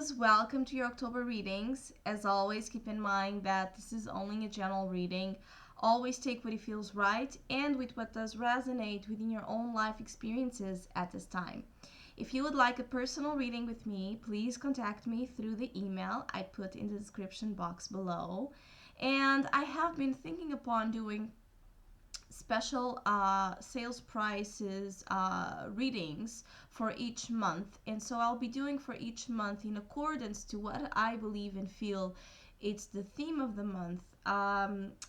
Leos, welcome to your October readings. As always, keep in mind that this is only a general reading. Always take what it feels right and with what does resonate within your own life experiences at this time. If you would like a personal reading with me, please contact me through the email I put in the description box below. And I have been thinking upon doing special sales prices readings for each month, and so I'll be doing for each month in accordance to what I believe and feel it's the theme of the month,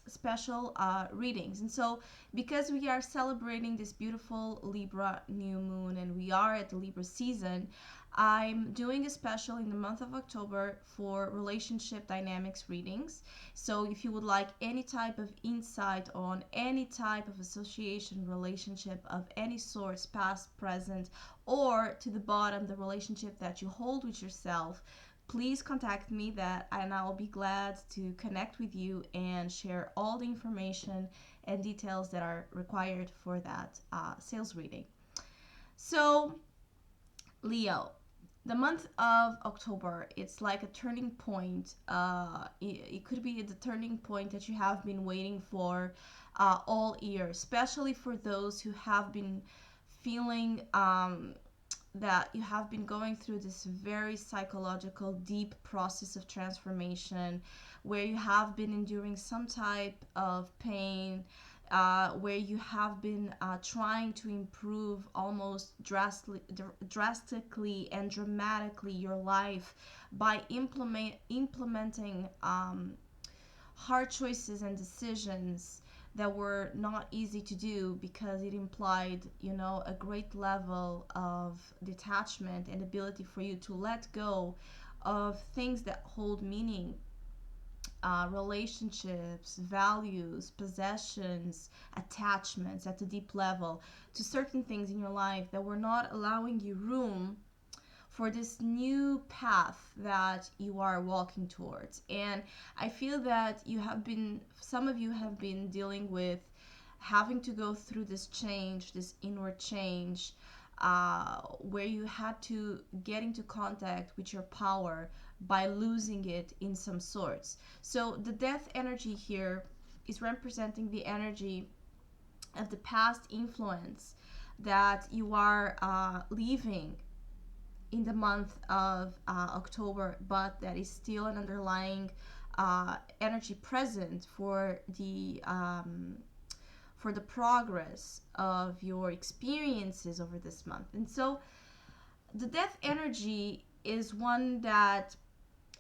special readings. And so because we are celebrating this beautiful Libra new moon and we are at the Libra season, I'm doing a special in the month of October for relationship dynamics readings. So if you would like any type of insight on any type of association, relationship of any sort, past, present, or to the bottom, the relationship that you hold with yourself, please contact me and I'll be glad to connect with you and share all the information and details that are required for that sales reading. So, Leo, the month of October, it's like a turning point. It could be the turning point that you have been waiting for all year, especially for those who have been feeling that you have been going through this very psychological, deep process of transformation where you have been enduring some type of pain, where you have been trying to improve almost drastically and dramatically your life by implementing hard choices and decisions that were not easy to do because it implied, a great level of detachment and ability for you to let go of things that hold meaning, relationships, values, possessions, attachments at a deep level to certain things in your life that were not allowing you room for this new path that you are walking towards. And I feel that some of you have been dealing with having to go through this change, this inward change, where you had to get into contact with your power by losing it in some sorts. So the death energy here is representing the energy of the past influence that you are leaving in the month of October, but that is still an underlying energy present for the progress of your experiences over this month. And so the death energy is one that,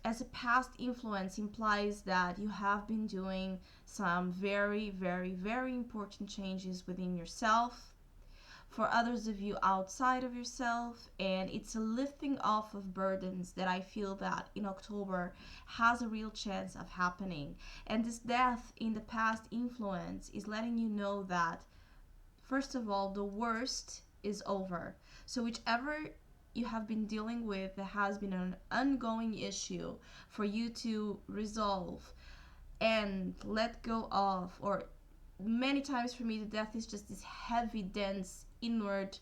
as a past influence, implies that you have been doing some very, very, very important changes within yourself, for others of you outside of yourself, and it's a lifting off of burdens that I feel that in October has a real chance of happening. And this death in the past influence is letting you know that, first of all, the worst is over. So whichever you have been dealing with that has been an ongoing issue for you to resolve and let go of, or many times for me the death is just this heavy, dense, inward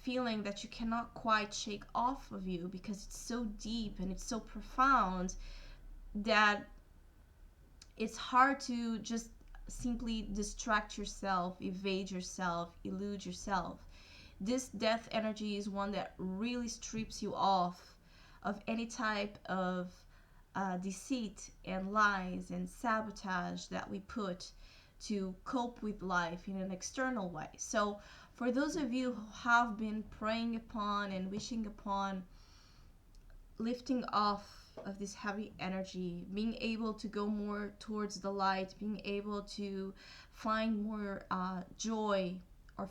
feeling that you cannot quite shake off of you because it's so deep and it's so profound that it's hard to just simply distract yourself, evade yourself, elude yourself. This death energy is one that really strips you off of any type of deceit and lies and sabotage that we put to cope with life in an external way. So for those of you who have been praying upon and wishing upon lifting off of this heavy energy, being able to go more towards the light, being able to find more joy, or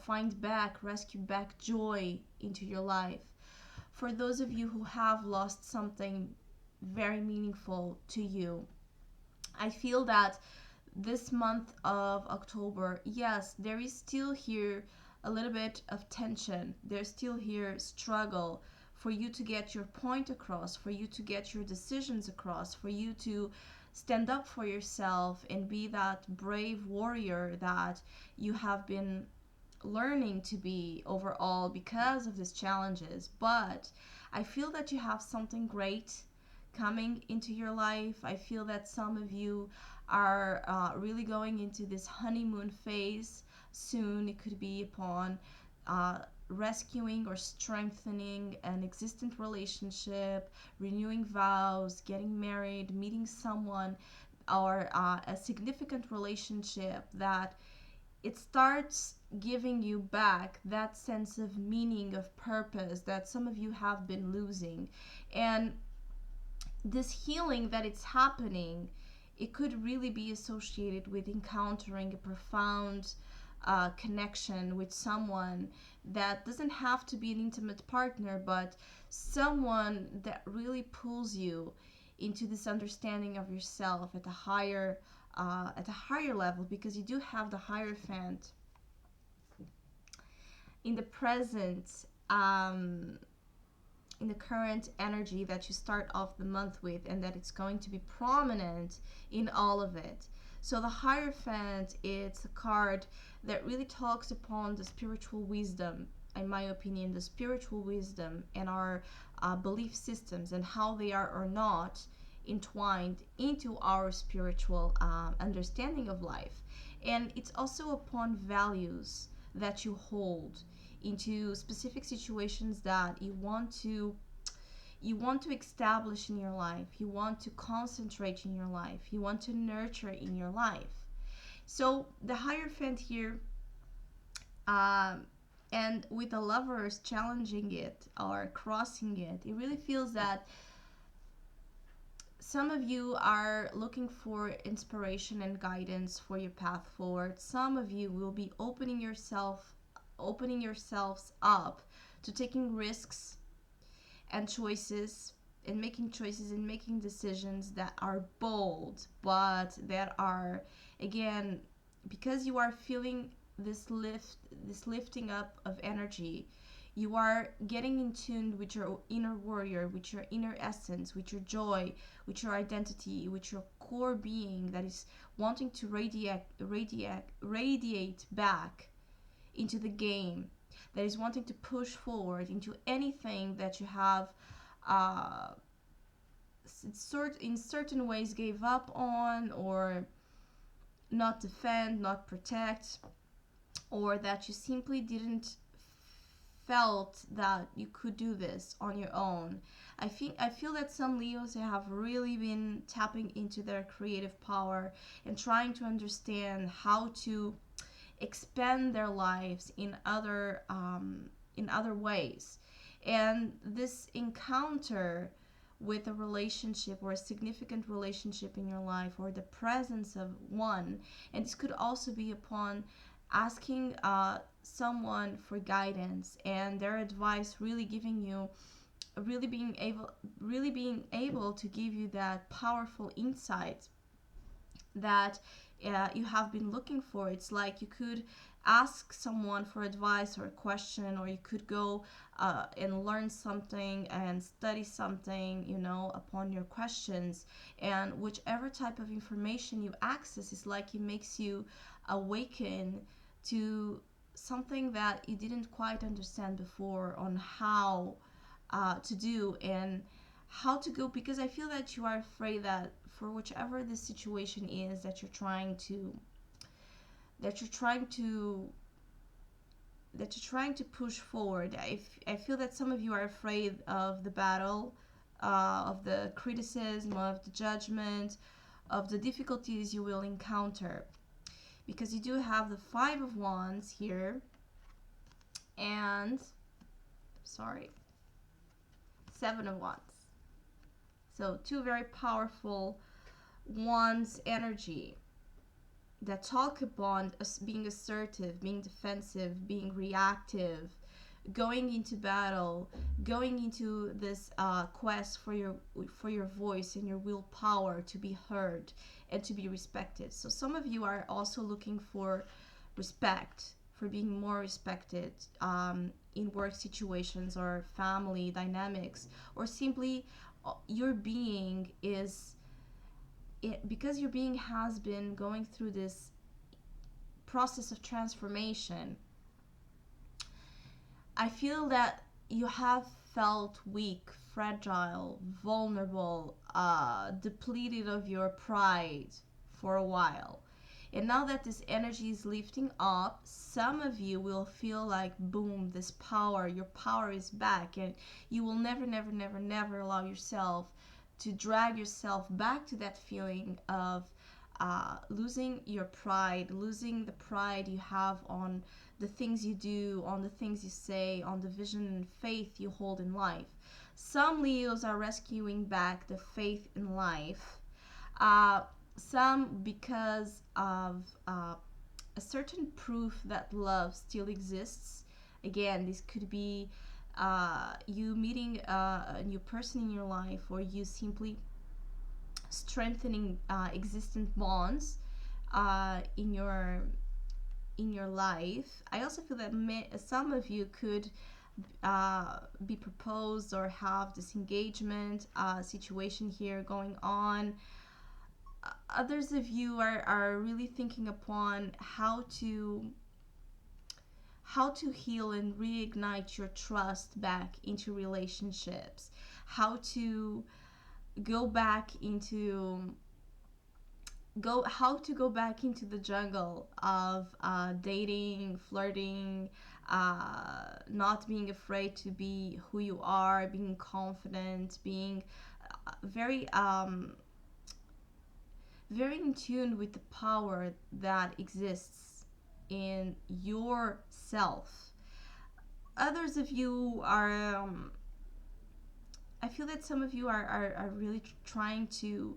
rescue back joy into your life. For those of you who have lost something very meaningful to you, I feel that this month of October, yes, there is still here a little bit of tension. There's still here struggle for you to get your point across, for you to get your decisions across, for you to stand up for yourself and be that brave warrior that you have been learning to be overall because of these challenges. But I feel that you have something great coming into your life. I feel that some of you are really going into this honeymoon phase soon. It could be upon rescuing or strengthening an existent relationship, renewing vows, getting married, meeting someone, or a significant relationship that it starts giving you back that sense of meaning, of purpose that some of you have been losing. And this healing that it's happening, it could really be associated with encountering a profound connection with someone that doesn't have to be an intimate partner, but someone that really pulls you into this understanding of yourself at a higher level, because you do have the Hierophant in the present, in the current energy that you start off the month with, and that it's going to be prominent in all of it. So the Hierophant, it's a card that really talks upon the spiritual wisdom, in my opinion, the spiritual wisdom and our belief systems and how they are or not entwined into our spiritual understanding of life. And it's also upon values that you hold into specific situations that you want to establish in your life, you want to concentrate in your life, you want to nurture in your life. So the Hierophant here, and with the Lovers challenging it or crossing it, it really feels that some of you are looking for inspiration and guidance for your path forward. Some of you will be opening yourselves up to taking risks and choices and making decisions that are bold, but that are, again, because you are feeling this lifting up of energy, you are getting in tune with your inner warrior, with your inner essence, with your joy, with your identity, with your core being that is wanting to radiate back into the game, that is wanting to push forward into anything that you have in certain ways gave up on, or not defend, not protect, or that you simply didn't felt that you could do this on your own. I feel that some Leos have really been tapping into their creative power and trying to understand how to expand their lives in other ways. And this encounter with a relationship or a significant relationship in your life, or the presence of one, and this could also be upon asking someone for guidance and their advice really giving you, really being able to give you that powerful insight that you have been looking for. It's like you could ask someone for advice or a question, or you could go and learn something and study something, upon your questions. And whichever type of information you access is like it makes you awaken to something that you didn't quite understand before on how to do and how to go, because I feel that you are afraid that for whichever the situation is that you're trying to push forward. I feel that some of you are afraid of the battle, of the criticism, of the judgment, of the difficulties you will encounter, because you do have the Five of Wands here and Seven of Wands. So two very powerful Wands energy that talk about being assertive, being defensive, being reactive, going into battle, going into this quest for your voice and your willpower to be heard and to be respected. So some of you are also looking for respect, for being more respected in work situations or family dynamics, or simply your being is because your being has been going through this process of transformation. I feel that you have felt weak, fragile, vulnerable, depleted of your pride for a while. And now that this energy is lifting up, some of you will feel like, boom, this power, your power is back. And you will never, never, never, never allow yourself to drag yourself back to that feeling of losing your pride, losing the pride you have on the things you do, on the things you say, on the vision and faith you hold in life. Some Leos are rescuing back the faith in life. Some because of a certain proof that love still exists. Again, this could be you meeting a new person in your life, or you simply strengthening existing bonds in your life. I also feel that some of you could be proposed or have this engagement situation here going on. Others of you are really thinking upon how to heal and reignite your trust back into relationships, how to go back into the jungle of dating, flirting, not being afraid to be who you are, being confident, being very very in tune with the power that exists in yourself. Others of you are I feel that some of you are really trying to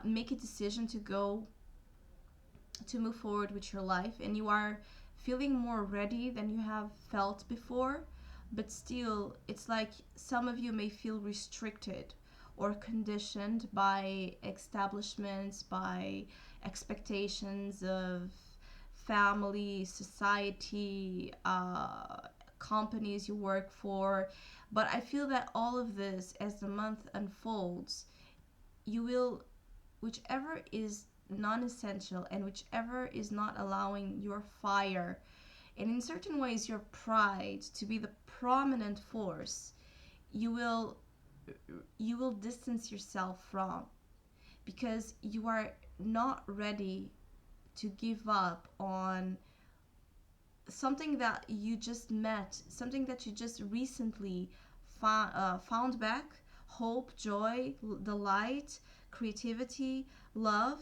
make a decision to move forward with your life, and you are feeling more ready than you have felt before, but still it's like some of you may feel restricted or conditioned by establishments, by expectations of family, society, companies you work for. But I feel that all of this, as the month unfolds, you will, whichever is non-essential and whichever is not allowing your fire and in certain ways your pride to be the prominent force, you will distance yourself from, because you are not ready to give up on something that you just met, something that you just recently found back: hope, joy, delight, creativity, love.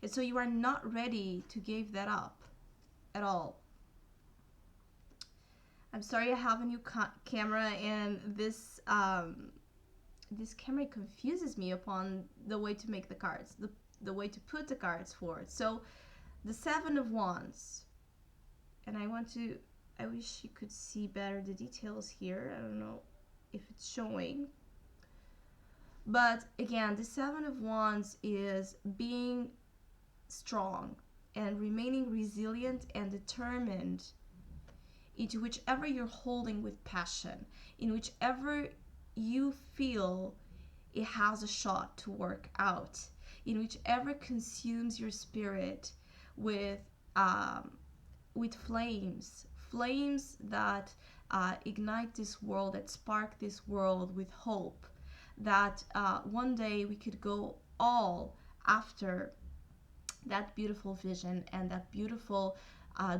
And so you are not ready to give that up at all. I'm sorry, I have a new camera, and this camera confuses me upon the way to make the cards, the way to put the cards forward. So the Seven of Wands, and I wish you could see better the details here. I don't know if it's showing. But again, the Seven of Wands is being strong and remaining resilient and determined into whichever you're holding with passion, in whichever you feel it has a shot to work out, in whichever consumes your spirit with flames that ignite this world, that spark this world with hope, that one day we could go all after that beautiful vision and that beautiful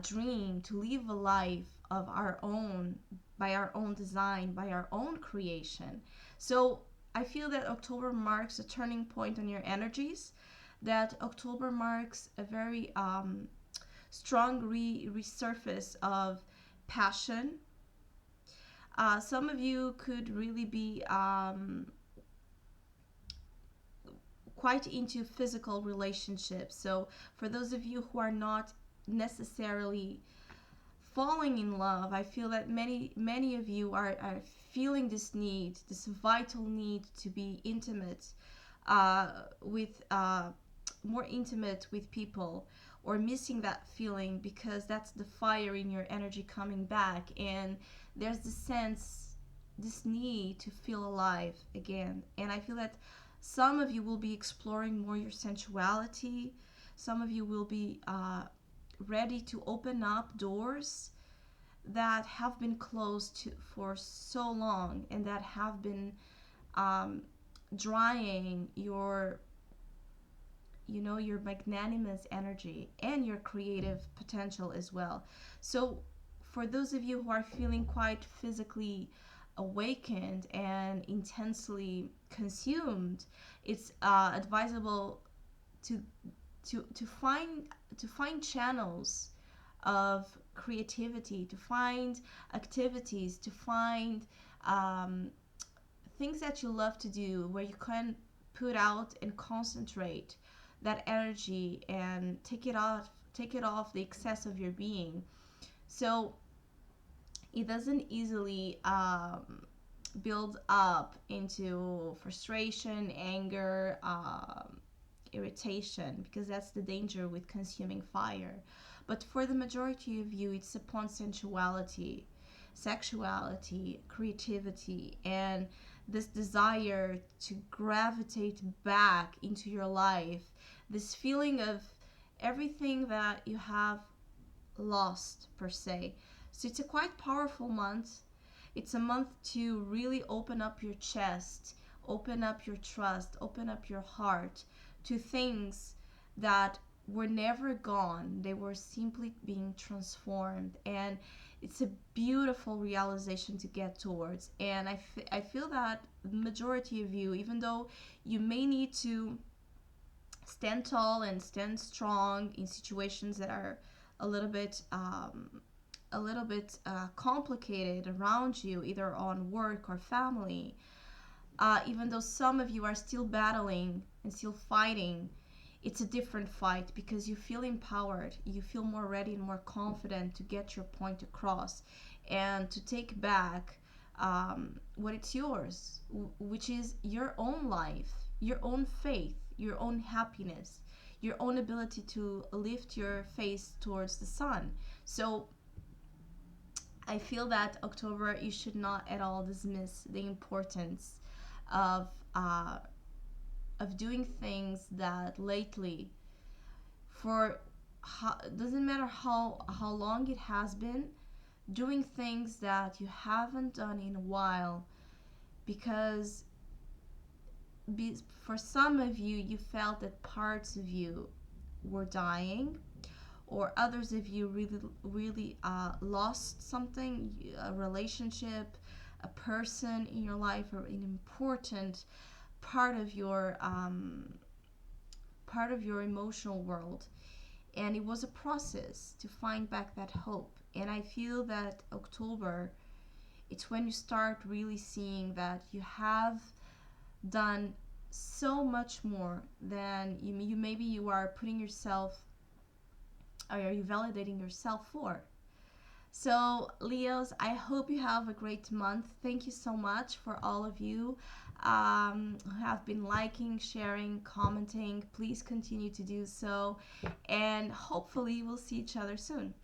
dream to live a life of our own, by our own design, by our own creation. So I feel that October marks a turning point on your energies, that October marks a very strong resurface of passion. Some of you could really be quite into physical relationships. So for those of you who are not necessarily falling in love, I feel that many of you are feeling this need, this vital need to be intimate with more intimate with people, or missing that feeling because that's the fire in your energy coming back, and there's this sense, this need to feel alive again. And I feel that some of you will be exploring more your sensuality. Some of you will be ready to open up doors that have been closed for so long, and that have been um, drying your, your magnanimous energy and your creative potential as well. So for those of you who are feeling quite physically awakened and intensely consumed, it's advisable to to find channels of creativity, to find activities, to find um, things that you love to do, where you can put out and concentrate that energy and take it off the excess of your being, so it doesn't easily build up into frustration, anger, irritation, because that's the danger with consuming fire. But for the majority of you, it's upon sensuality, sexuality, creativity, and this desire to gravitate back into your life, this feeling of everything that you have lost, per se. So it's a quite powerful month. It's a month to really open up your chest, open up your trust, open up your heart to things that were never gone. They were simply being transformed. And it's a beautiful realization to get towards. And I feel that the majority of you, even though you may need to stand tall and stand strong in situations that are a little bit complicated around you, either on work or family, even though some of you are still battling and still fighting, it's a different fight because you feel empowered, you feel more ready and more confident to get your point across and to take back what it's yours, which is your own life, your own faith, your own happiness, your own ability to lift your face towards the sun. So I feel that October, you should not at all dismiss the importance of uh, of doing things that lately, for doesn't matter how long it has been, doing things that you haven't done in a while, because for some of you, you felt that parts of you were dying, or others of you really lost something, a relationship, a person in your life, or an important part of your emotional world. And it was a process to find back that hope. And I feel that October, it's when you start really seeing that you have done so much more than you maybe you are putting yourself, or are you validating yourself for. So, Leos, I hope you have a great month. Thank you so much for all of you who have been liking, sharing, commenting. Please continue to do so. And hopefully, we'll see each other soon.